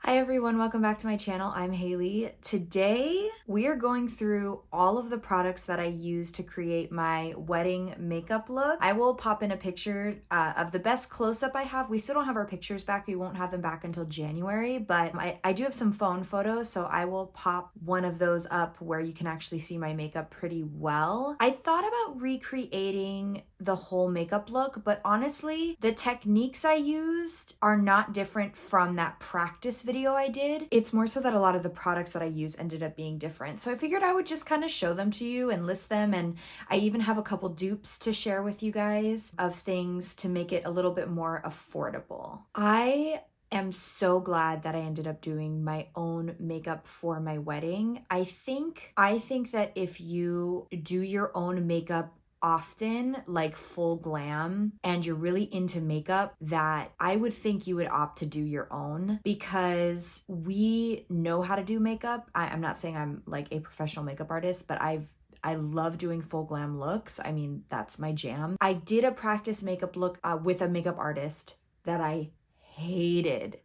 Hi everyone, welcome back to my channel. I'm Haley. Today we are going through all of the products that I use to create my wedding makeup look. I will pop in a picture of the best close-up I have. We still don't have our pictures back. We won't have them back until January, but I do have some phone photos, so I will pop one of those up where you can actually see my makeup pretty well. I thought about recreating the whole makeup look, but honestly, the techniques I used are not different from that practice video I did. It's more so that a lot of the products that I use ended up being different. So I figured I would just kind of show them to you and list them. And I even have a couple dupes to share with you guys of things to make it a little bit more affordable. I am so glad that I ended up doing my own makeup for my wedding. I think that if you do your own makeup often, like full glam, and you're really into makeup, that I would think you would opt to do your own, because we know how to do makeup. I'm not saying I'm like a professional makeup artist, but I love doing full glam looks. I mean, that's my jam. I did a practice makeup look with a makeup artist that I hated.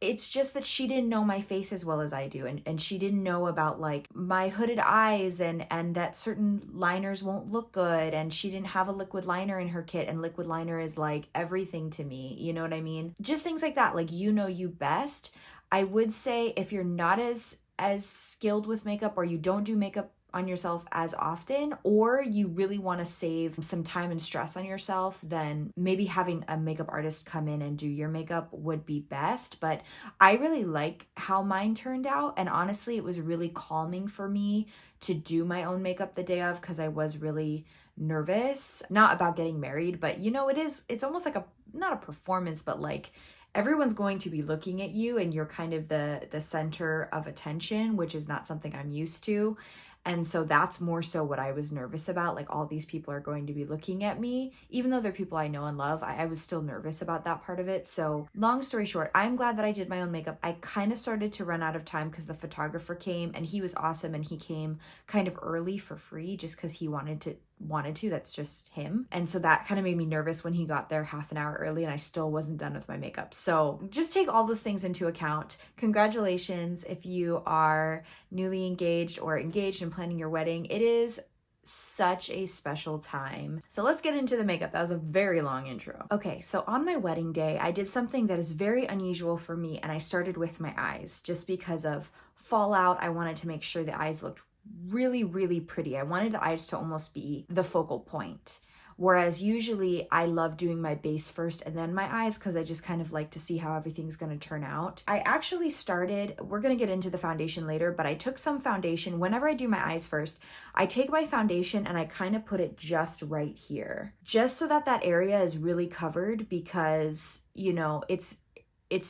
It's just that she didn't know my face as well as I do, and she didn't know about like my hooded eyes and that certain liners won't look good, and she didn't have a liquid liner in her kit, and liquid liner is like everything to me, you know what I mean? Just things like that, like you know you best. I would say if you're not as skilled with makeup, or you don't do makeup on yourself as often, or you really want to save some time and stress on yourself, then maybe having a makeup artist come in and do your makeup would be best. But I really like how mine turned out, and honestly, it was really calming for me to do my own makeup the day of, because I was really nervous, not about getting married, but you know, it's almost like not a performance, but like everyone's going to be looking at you, and you're kind of the center of attention, which is not something I'm used to. And so that's more so what I was nervous about. Like, all these people are going to be looking at me. Even though they're people I know and love, I was still nervous about that part of it. So long story short, I'm glad that I did my own makeup. I kind of started to run out of time because the photographer came, and he was awesome, and he came kind of early for free just because he wanted to. That's just him. And so that kind of made me nervous when he got there half an hour early, and I still wasn't done with my makeup. So just take all those things into account. Congratulations if you are newly engaged or engaged and planning your wedding. It is such a special time. So let's get into the makeup. That was a very long intro. Okay, so on my wedding day, I did something that is very unusual for me, and I started with my eyes just because of fallout. I wanted to make sure the eyes looked really pretty. I wanted the eyes to almost be the focal point. Whereas usually I love doing my base first and then my eyes, because I just kind of like to see how everything's going to turn out. I actually started, we're going to get into the foundation later, but I took some foundation. Whenever I do my eyes first, I take my foundation and I kind of put it just right here, just so that that area is really covered, because, you know, it's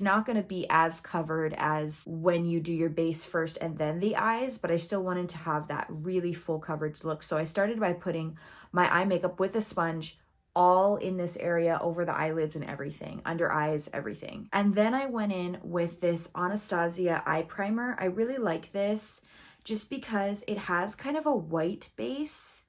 not going to be as covered as when you do your base first and then the eyes, but I still wanted to have that really full coverage look. So I started by putting my eye makeup with a sponge all in this area over the eyelids and everything, under eyes, everything. And then I went in with this Anastasia eye primer. I really like this just because it has kind of a white base,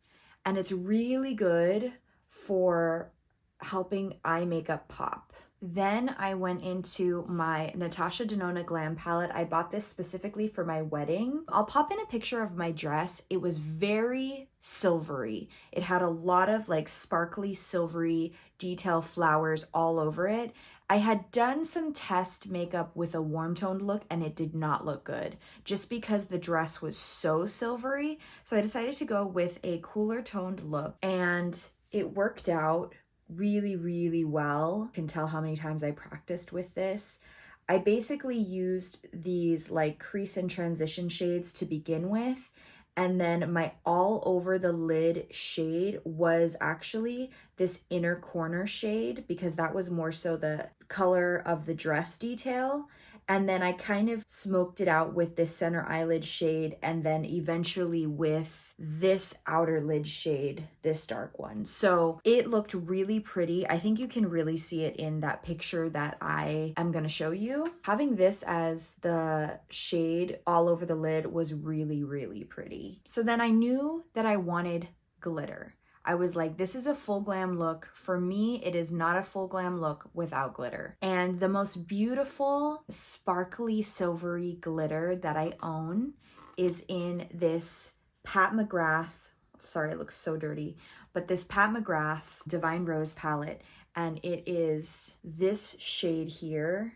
and it's really good for helping eye makeup pop. Then I went into my Natasha Denona Glam palette. I bought this specifically for my wedding. I'll pop in a picture of my dress. It was very silvery. It had a lot of like sparkly silvery detail flowers all over it. I had done some test makeup with a warm toned look, and it did not look good just because the dress was so silvery. So I decided to go with a cooler toned look, and it worked out really well. You can tell how many times I practiced with this. I basically used these like crease and transition shades to begin with, and then my all over the lid shade was actually this inner corner shade, because that was more so the color of the dress detail. And then I kind of smoked it out with this center eyelid shade, and then eventually with this outer lid shade, this dark one. So it looked really pretty. I think you can really see it in that picture that I am gonna show you. Having this as the shade all over the lid was really pretty. So then I knew that I wanted glitter. I was like, this is a full glam look. For me, it is not a full glam look without glitter. And the most beautiful, sparkly, silvery glitter that I own is in this Pat McGrath, sorry, it looks so dirty, but this Pat McGrath Divine Rose palette, and it is this shade here.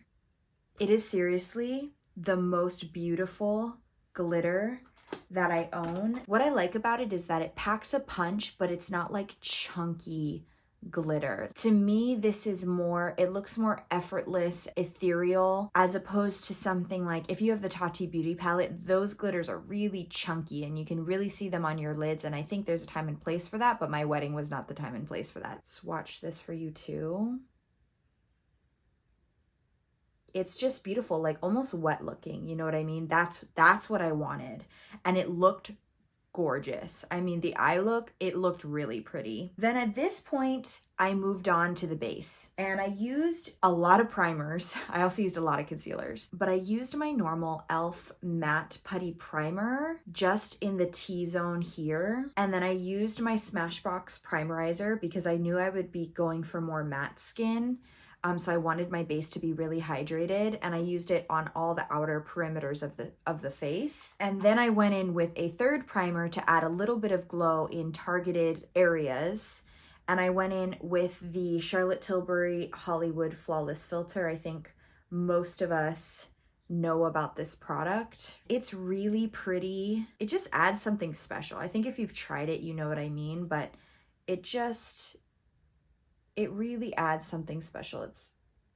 It is seriously the most beautiful glitter that I own. What I like about it is that it packs a punch, but it's not like chunky glitter. To me, this is more, it looks more effortless, ethereal, as opposed to something like, if you have the Tati Beauty palette, those glitters are really chunky and you can really see them on your lids. And I think there's a time and place for that, but my wedding was not the time and place for that. Swatch this for you too. It's just beautiful, like almost wet looking, you know what I mean? That's what I wanted. And it looked gorgeous. I mean, the eye look, it looked really pretty. Then at this point, I moved on to the base and I used a lot of primers. I also used a lot of concealers, but I used my normal e.l.f. matte putty primer just in the T-zone here. And then I used my Smashbox primerizer because I knew I would be going for more matte skin. So I wanted my base to be really hydrated, and I used it on all the outer perimeters of the face. And then I went in with a third primer to add a little bit of glow in targeted areas. And I went in with the Charlotte Tilbury Hollywood Flawless Filter. I think most of us know about this product. It's really pretty. It just adds something special. I think if you've tried it, you know what I mean, but it really adds something special.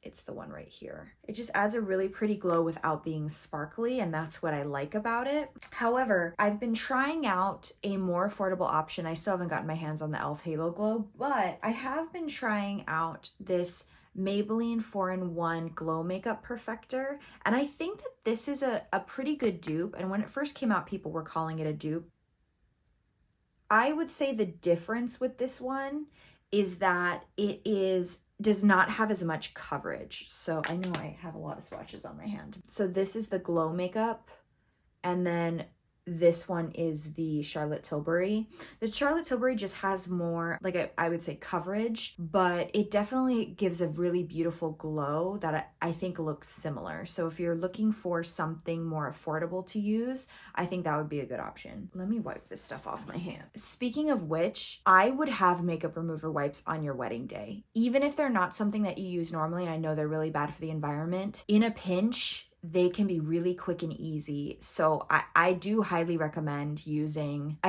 It's the one right here. It just adds a really pretty glow without being sparkly, and that's what I like about it. However, I've been trying out a more affordable option. I still haven't gotten my hands on the e.l.f. Halo Glow, but I have been trying out this Maybelline 4-in-1 Glow Makeup Perfector, and I think that this is a pretty good dupe, and when it first came out, people were calling it a dupe. I would say the difference with this one is that does not have as much coverage. So I know I have a lot of swatches on my hand. So this is the Glow Makeup, and then this one is the Charlotte Tilbury. The Charlotte Tilbury just has more, like I would say, coverage, but it definitely gives a really beautiful glow that I think looks similar. So if you're looking for something more affordable to use, I think that would be a good option. Let me wipe this stuff off my hand. Speaking of which, I would have makeup remover wipes on your wedding day. Even if they're not something that you use normally, I know they're really bad for the environment. In a pinch, they can be really quick and easy. So I do highly recommend using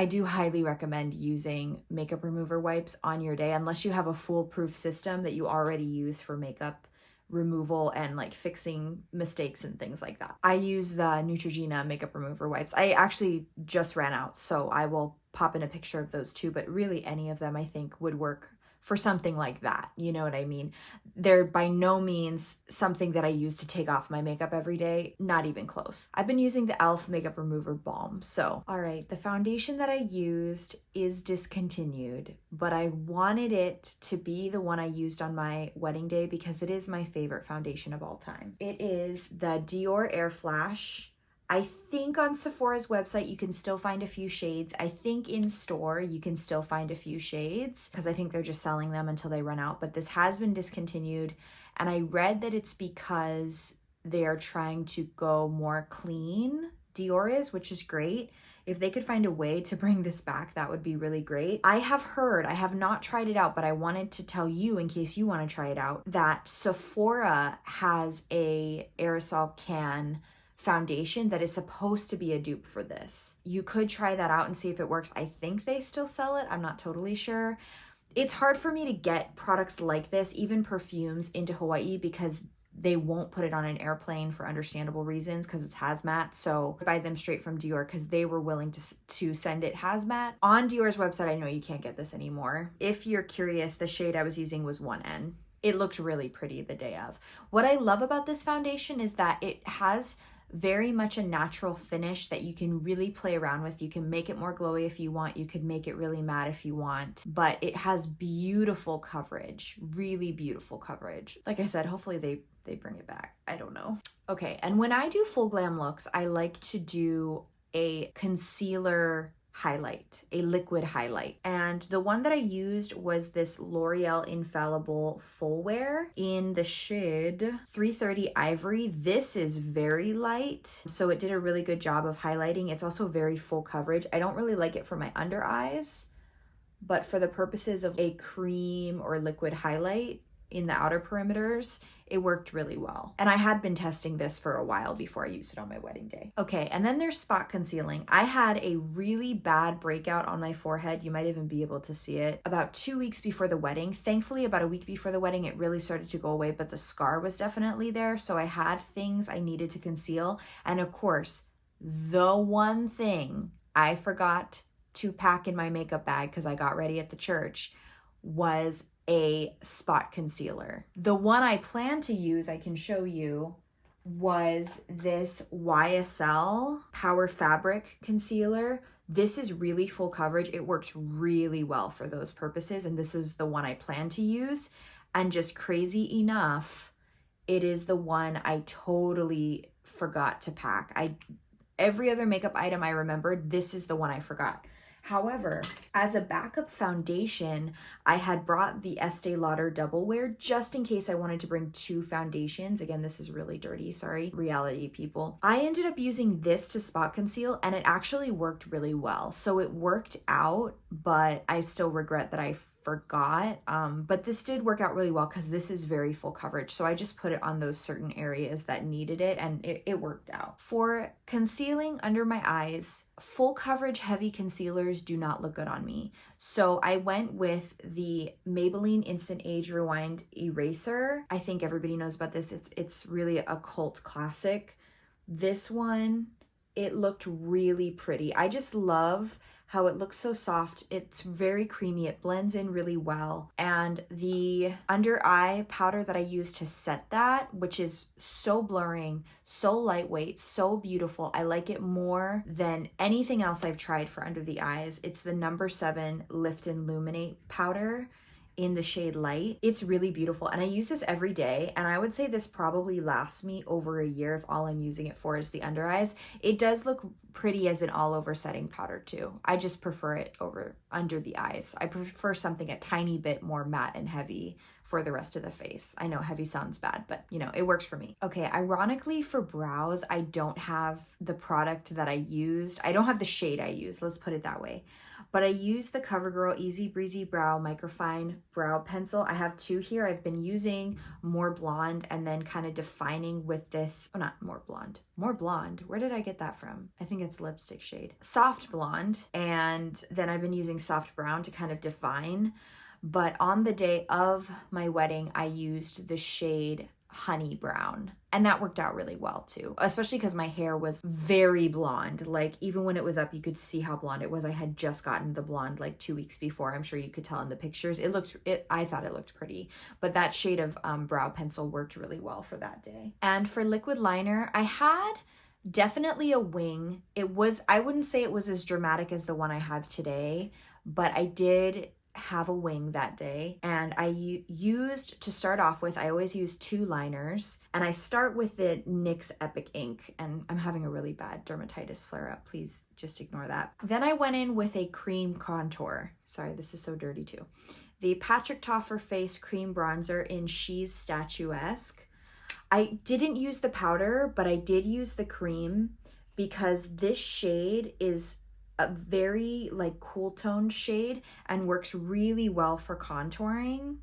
makeup remover wipes on your day, unless you have a foolproof system that you already use for makeup removal and like fixing mistakes and things like that. I use the Neutrogena makeup remover wipes. I actually just ran out, so I will pop in a picture of those too, but really any of them I think would work for something like that. You know what I mean? They're by no means something that I use to take off my makeup every day. Not even close. I've been using the e.l.f. Makeup Remover Balm. So, all right, the foundation that I used is Discontinued, but I wanted it to be the one I used on my wedding day because it is my favorite foundation of all time. It is the Dior Airflash. I think on Sephora's website, you can still find a few shades. I think in store, you can still find a few shades because I think they're just selling them until they run out. But this has been discontinued. And I read that it's because they are trying to go more clean, Dior is, which is great. If they could find a way to bring this back, that would be really great. I have not tried it out, but I wanted to tell you, in case you want to try it out, that Sephora has a aerosol can foundation that is supposed to be a dupe for this. You could try that out and see if it works. I think they still sell it. I'm not totally sure. It's hard for me to get products like this, even perfumes, into Hawaii because they won't put it on an airplane for understandable reasons because it's hazmat. So I buy them straight from Dior because they were willing to send it hazmat. On Dior's website, I know you can't get this anymore. If you're curious, the shade I was using was 1N. It looked really pretty the day of. What I love about this foundation is that it has very much a natural finish that you can really play around with. You can make it more glowy if you want. You could make it really matte if you want, but it has beautiful coverage, really beautiful coverage. Like I said, hopefully they bring it back. I don't know. Okay, and when I do full glam looks, I like to do a concealer highlight, a liquid highlight. And the one that I used was this L'Oreal Infallible Full Wear in the shade 330 Ivory. This is very light, so it did a really good job of highlighting. It's also very full coverage. I don't really like it for my under eyes, but for the purposes of a cream or liquid highlight in the outer perimeters, it worked really well. And I had been testing this for a while before I used it on my wedding day. Okay, and then there's spot concealing. I had a really bad breakout on my forehead. You might even be able to see it about 2 weeks before the wedding. Thankfully, about a week before the wedding, it really started to go away, but the scar was definitely there. So I had things I needed to conceal. And of course, the one thing I forgot to pack in my makeup bag because I got ready at the church was a spot concealer. The one I plan to use, I can show you, was this YSL Power Fabric Concealer. This is really full coverage. It works really well for those purposes, and this is the one I plan to use. And just crazy enough, it is the one I totally forgot to pack. Every other makeup item I remembered, this is the one I forgot. However, as a backup foundation, I had brought the Estee Lauder Double Wear just in case I wanted to bring 2 foundations. Again, this is really dirty, sorry, reality people. I ended up using this to spot conceal, and it actually worked really well. So it worked out, but I still regret that I forgot. But this did work out really well because this is very full coverage. So I just put it on those certain areas that needed it, and it worked out. For concealing under my eyes, full coverage heavy concealers do not look good on me. So I went with the Maybelline Instant Age Rewind Eraser. I think everybody knows about this. It's really a cult classic. This one, it looked really pretty. I just love how it looks so soft. It's very creamy. It blends in really well. And the under eye powder that I used to set that, which is so blurring, so lightweight, so beautiful. I like it more than anything else I've tried for under the eyes. It's the No. 7 Lift and Illuminate powder in the shade Light. It's really beautiful, and I use this every day, and I would say this probably lasts me over a year if all I'm using it for is the under eyes. It does look pretty as an all-over setting powder too. I just prefer it over under the eyes. I prefer something a tiny bit more matte and heavy for the rest of the face. I know heavy sounds bad, but you know, it works for me. Okay, ironically for brows, I don't have the product that I used. I don't have the shade I used, let's put it that way. But I use the CoverGirl Easy Breezy Brow Microfine Brow Pencil. I have 2 here. I've been using More Blonde and then kind of defining with this, oh, not More Blonde, More Blonde. Where did I get that from? I think it's lipstick shade. Soft Blonde. And then I've been using Soft Brown to kind of define. But on the day of my wedding, I used the shade Honey Brown, and that worked out really well too, especially because my hair was very blonde. Like even when it was up, you could see how blonde it was. I had just gotten the blonde like 2 weeks before. I'm sure you could tell in the pictures. I thought it looked pretty, but that shade of brow pencil worked really well for that day. And for liquid liner, I had definitely a wing. I wouldn't say it was as dramatic as the one I have today, but I did have a wing that day, and I used, to start off with, I always use 2 liners, and I start with the NYX Epic Ink, and I'm having a really bad dermatitis flare up, please just ignore that. Then I went in with a cream contour. Sorry, this is so dirty too. The Patrick Toffer Face Cream Bronzer in She's Statuesque. I didn't use the powder, but I did use the cream because this shade is a very like cool tone shade and works really well for contouring.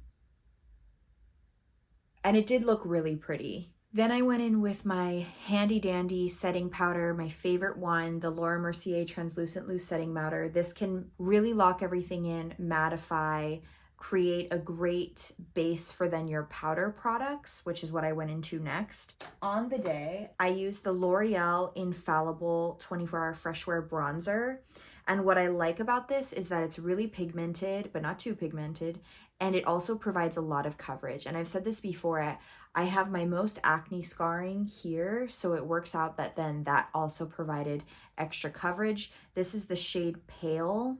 And it did look really pretty. Then I went in with my handy dandy setting powder, my favorite one, the Laura Mercier Translucent Loose Setting Powder. This can really lock everything in, mattify, create a great base for then your powder products, which is what I went into next. On the day, I used the L'Oreal Infallible 24-Hour Fresh Wear Bronzer. And what I like about this is that it's really pigmented, but not too pigmented. And it also provides a lot of coverage. And I've said this before, I have my most acne scarring here. So it works out that then that also provided extra coverage. This is the shade Pale.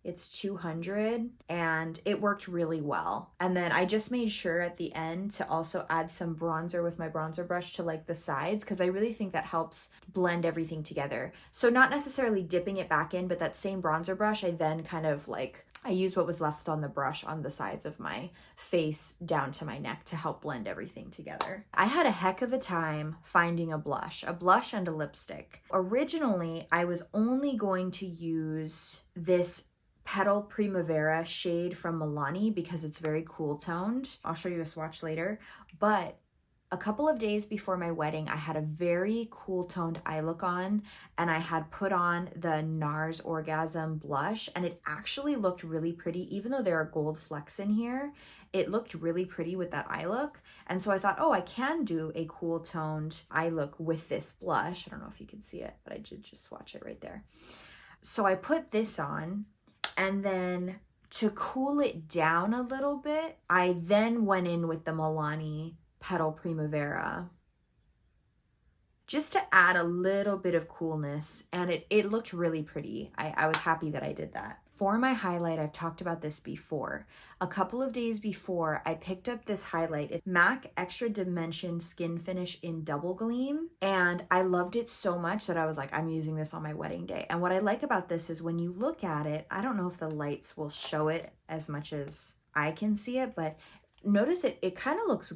It's 200 and it worked really well. And then I just made sure at the end to also add some bronzer with my bronzer brush to like the sides, because I really think that helps blend everything together. So not necessarily dipping it back in, but that same bronzer brush, I then kind of like, I used what was left on the brush on the sides of my face down to my neck to help blend everything together. I had a heck of a time finding a blush and a lipstick. Originally, I was only going to use this Petal Primavera shade from Milani because it's very cool toned. I'll show you a swatch later, but a couple of days before my wedding, I had a very cool toned eye look on, and I had put on the NARS Orgasm blush, and it actually looked really pretty. Even though there are gold flecks in here, it looked really pretty with that eye look. And so I thought, oh, I can do a cool toned eye look with this blush. I don't know if you can see it, but I did just swatch it right there. So I put this on, and then to cool it down a little bit, I then went in with the Milani Petal Primavera just to add a little bit of coolness, and it looked really pretty. I was happy that I did that. For my highlight, I've talked about this before. A couple of days before, I picked up this highlight. It's MAC Extra Dimension Skin Finish in Double Gleam, and I loved it so much that I was like, I'm using this on my wedding day. And what I like about this is when you look at it, I don't know if the lights will show it as much as I can see it, but notice it kind of looks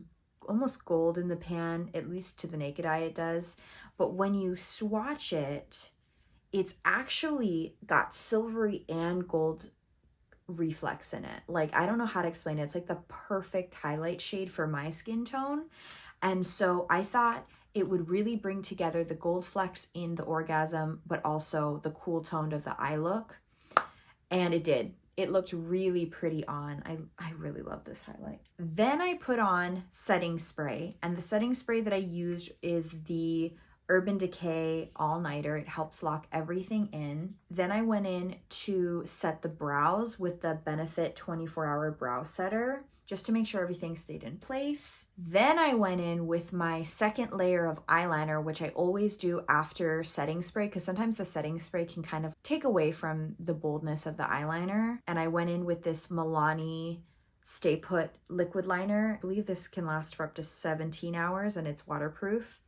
almost gold in the pan, at least to the naked eye it does. But when you swatch it, it's actually got silvery and gold reflex in it. Like, I don't know how to explain it. It's like the perfect highlight shade for my skin tone. And so I thought it would really bring together the gold flecks in the Orgasm, but also the cool tone of the eye look. And it did. It looked really pretty on. I really love this highlight. Then I put on setting spray, and the setting spray that I used is the Urban Decay All Nighter. It helps lock everything in. Then I went in to set the brows with the Benefit 24-Hour Brow Setter, just to make sure everything stayed in place. Then I went in with my second layer of eyeliner, which I always do after setting spray, because sometimes the setting spray can kind of take away from the boldness of the eyeliner. And I went in with this Milani Stay Put liquid liner. I believe this can last for up to 17 hours and it's waterproof.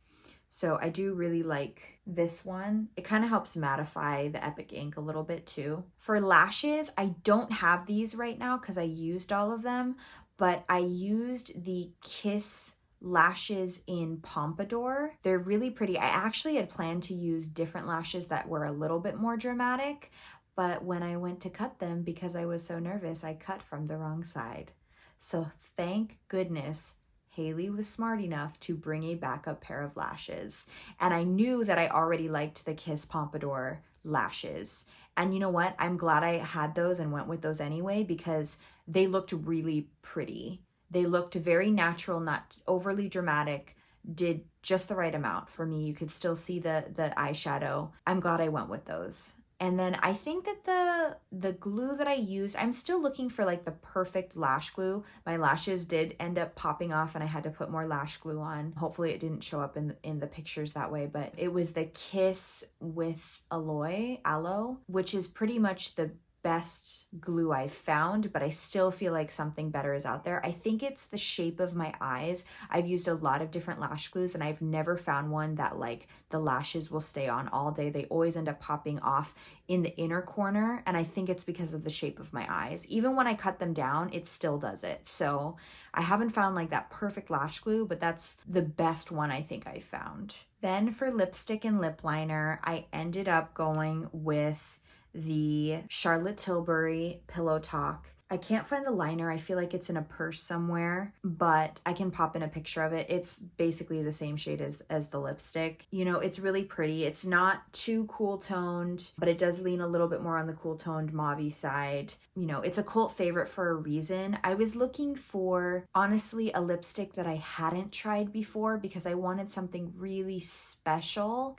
So I do really like this one. It kind of helps mattify the Epic ink a little bit too. For lashes, I don't have these right now because I used all of them, but I used the Kiss lashes in Pompadour. They're really pretty. I actually had planned to use different lashes that were a little bit more dramatic, but when I went to cut them, because I was so nervous, I cut from the wrong side. So thank goodness Haley was smart enough to bring a backup pair of lashes. And I knew that I already liked the Kiss Pompadour lashes. And you know what? I'm glad I had those and went with those anyway, because they looked really pretty. They looked very natural, not overly dramatic, did just the right amount for me. You could still see the eyeshadow. I'm glad I went with those. And then I think that the glue that I used, I'm still looking for like the perfect lash glue. My lashes did end up popping off and I had to put more lash glue on. Hopefully it didn't show up in the pictures that way, but it was the Kiss with Aloe, which is pretty much the best glue I've found, but I still feel like something better is out there. I think it's the shape of my eyes. I've used a lot of different lash glues and I've never found one that like the lashes will stay on all day. They always end up popping off in the inner corner, and I think it's because of the shape of my eyes. Even when I cut them down, it still does it. So I haven't found like that perfect lash glue, but that's the best one I think I found. Then for lipstick and lip liner, I ended up going with the Charlotte Tilbury Pillow Talk. I can't find the liner. I feel like it's in a purse somewhere, but I can pop in a picture of it. It's basically the same shade as the lipstick. You know, it's really pretty. It's not too cool toned, but it does lean a little bit more on the cool toned mauve-y side. You know, it's a cult favorite for a reason. I was looking for, honestly, a lipstick that I hadn't tried before because I wanted something really special.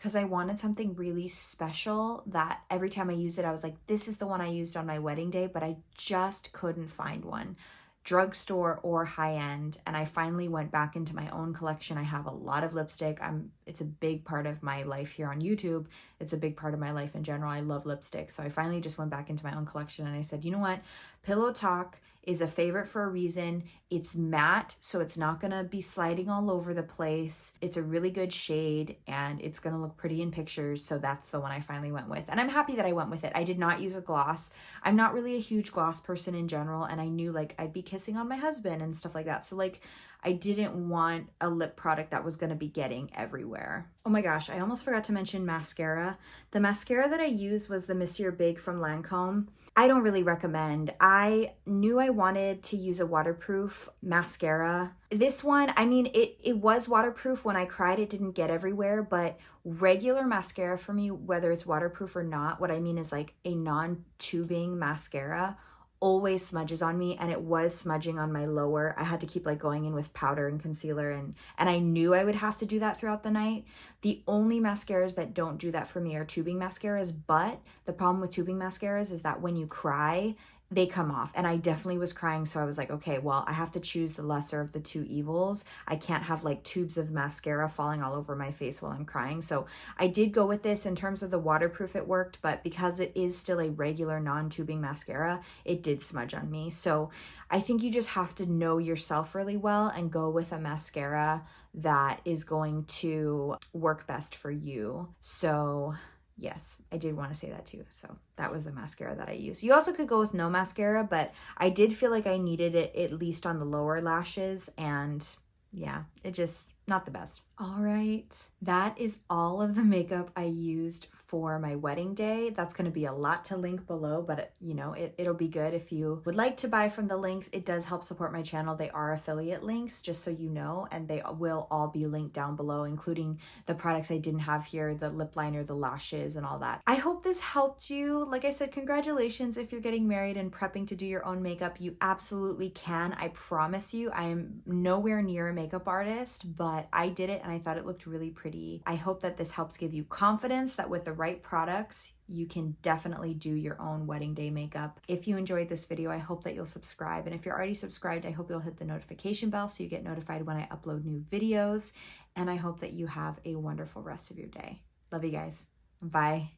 That every time I use it, I was like, this is the one I used on my wedding day, but I just couldn't find one, drugstore or high-end. And I finally went back into my own collection. I have a lot of lipstick. I'm it's a big part of my life here on YouTube. It's a big part of my life in general. I love lipstick. So I finally just went back into my own collection and I said, you know what? Pillow Talk is a favorite for a reason. It's matte, so it's not gonna be sliding all over the place. It's a really good shade and it's gonna look pretty in pictures. So that's the one I finally went with. And I'm happy that I went with it. I did not use a gloss. I'm not really a huge gloss person in general. And I knew like I'd be kissing on my husband and stuff like that. So like I didn't want a lip product that was gonna be getting everywhere. Oh my gosh, I almost forgot to mention mascara. The mascara that I used was the Monsieur Big from Lancome. I don't really recommend. I knew I wanted to use a waterproof mascara. This one, I mean, it was waterproof. When I cried, it didn't get everywhere, but regular mascara for me, whether it's waterproof or not, what I mean is like a non-tubing mascara always smudges on me, and it was smudging on my lower. I had to keep like going in with powder and concealer, and I knew I would have to do that throughout the night. The only mascaras that don't do that for me are tubing mascaras, but the problem with tubing mascaras is that when you cry, they come off. And I definitely was crying, so I was like, okay, well, I have to choose the lesser of the two evils. I can't have like tubes of mascara falling all over my face while I'm crying. So I did go with this. In terms of the waterproof, it worked, but because it is still a regular non-tubing mascara, it did smudge on me. So I think you just have to know yourself really well and go with a mascara that is going to work best for you. So yes, I did want to say that too. So that was the mascara that I used. You also could go with no mascara, but I did feel like I needed it at least on the lower lashes, and yeah, it just not the best. All right, that is all of the makeup I used for my wedding day. That's going to be a lot to link below, but you know, it'll be good if you would like to buy from the links. It does help support my channel. They are affiliate links, just so you know, and they will all be linked down below, including the products I didn't have here, the lip liner, the lashes, and all that. I hope this helped you. Like I said, congratulations if you're getting married and prepping to do your own makeup. You absolutely can. I promise you. I am nowhere near a makeup artist, but I did it and I thought it looked really pretty. I hope that this helps give you confidence that with the right products, you can definitely do your own wedding day makeup. If you enjoyed this video, I hope that you'll subscribe. And if you're already subscribed, I hope you'll hit the notification bell so you get notified when I upload new videos. And I hope that you have a wonderful rest of your day. Love you guys. Bye.